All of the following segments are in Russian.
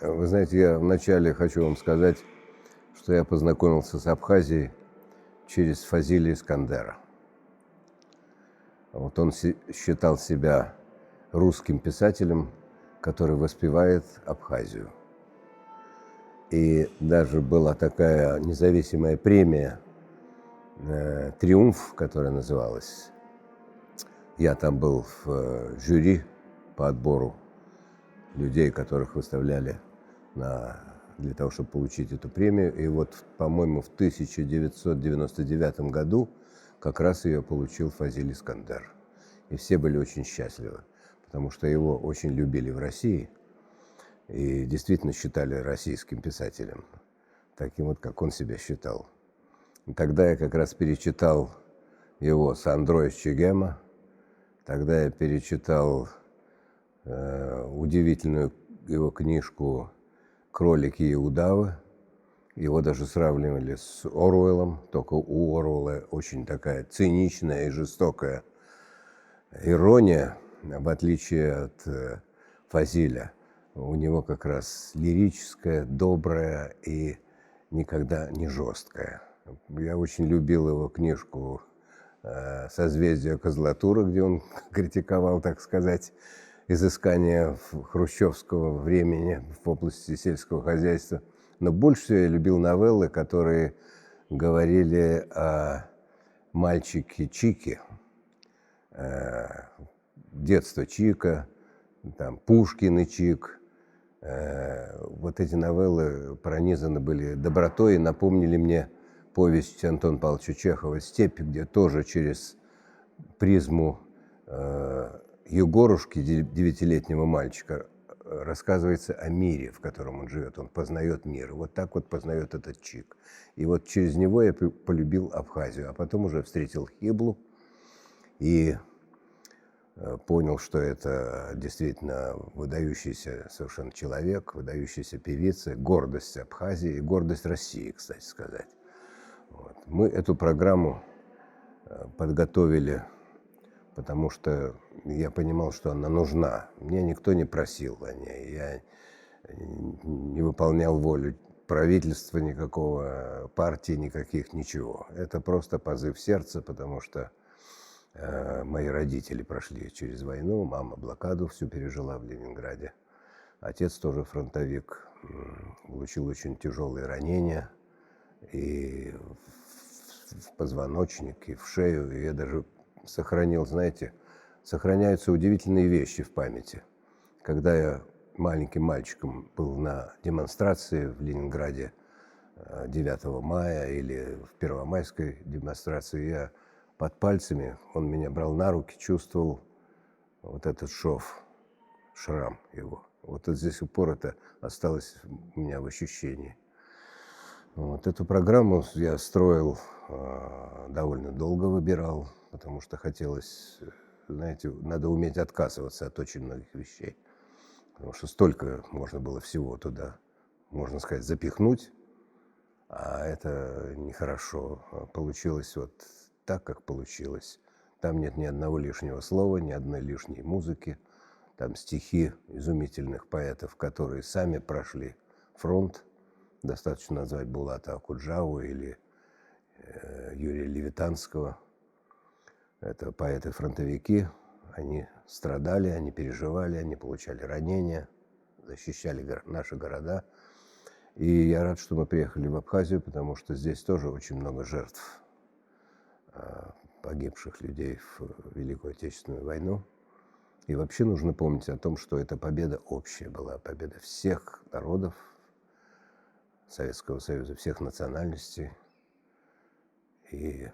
Вы знаете, я вначале хочу вам сказать, что я познакомился с Абхазией через Фазилия Искандера. Вот он считал себя русским писателем, который воспевает Абхазию. И даже была такая независимая премия «Триумф», которая называлась. Я там был в жюри по отбору людей, которых выставляли для того, чтобы получить эту премию. И вот, по-моему, в 1999 году как раз ее получил Фазиль Искандер. И все были очень счастливы, потому что его очень любили в России и действительно считали российским писателем, таким вот, как он себя считал. И тогда я как раз перечитал его «Сандро из Чегема», тогда я перечитал удивительную его книжку «Кролики и удавы». Его даже сравнивали с Оруэллом, только у Оруэлла очень такая циничная и жестокая ирония, в отличие от Фазиля. У него как раз лирическая, добрая и никогда не жесткая. Я очень любил его книжку «Созвездие Козлатура», где он критиковал, так сказать, изыскания хрущевского времени в области сельского хозяйства. Но больше всего я любил новеллы, которые говорили о мальчике Чике, детство Чика, там, Пушкин и Чик. Вот эти новеллы пронизаны были добротой и напомнили мне повесть Антона Павловича Чехова «Степь», где тоже через призму Егорушки, 9-летнего мальчика, рассказывается о мире, в котором он живет. Он познает мир. Вот так вот познает этот Чик. И вот через него я полюбил Абхазию. А потом уже встретил Хиблу и понял, что это действительно выдающийся совершенно человек, выдающаяся певица, гордость Абхазии и гордость России, кстати сказать. Вот. Мы эту программу подготовили, потому что я понимал, что она нужна. Меня никто не просил о ней. Я не выполнял волю правительства никакого, партии никаких, ничего. Это просто позыв сердца, потому что мои родители прошли через войну, мама блокаду всю пережила в Ленинграде. Отец тоже фронтовик, получил очень тяжелые ранения и в позвоночник, и в шею. И я даже сохранил, знаете, сохраняются удивительные вещи в памяти. Когда я маленьким мальчиком был на демонстрации в Ленинграде 9 мая или в Первомайской демонстрации, я под пальцами, он меня брал на руки, чувствовал вот этот шов, шрам его. Вот до сих пор это осталось у меня в ощущении. Вот эту программу я строил, довольно долго выбирал, потому что хотелось, знаете, надо уметь отказываться от очень многих вещей. Потому что столько можно было всего туда, можно сказать, запихнуть, а это нехорошо. Получилось вот так, как получилось. Там нет ни одного лишнего слова, ни одной лишней музыки. Там стихи изумительных поэтов, которые сами прошли фронт. Достаточно назвать Булата Акуджаву или Юрия Левитанского. Это поэты-фронтовики. Они страдали, они переживали, они получали ранения, защищали наши города. И я рад, что мы приехали в Абхазию, потому что здесь тоже очень много жертв, погибших людей в Великую Отечественную войну. И вообще нужно помнить о том, что эта победа общая была, победа всех народов Советского Союза, всех национальностей. И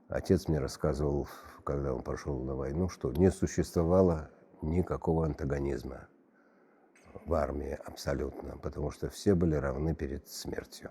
отец мне рассказывал, когда он пошел на войну, что не существовало никакого антагонизма в армии абсолютно, потому что все были равны перед смертью.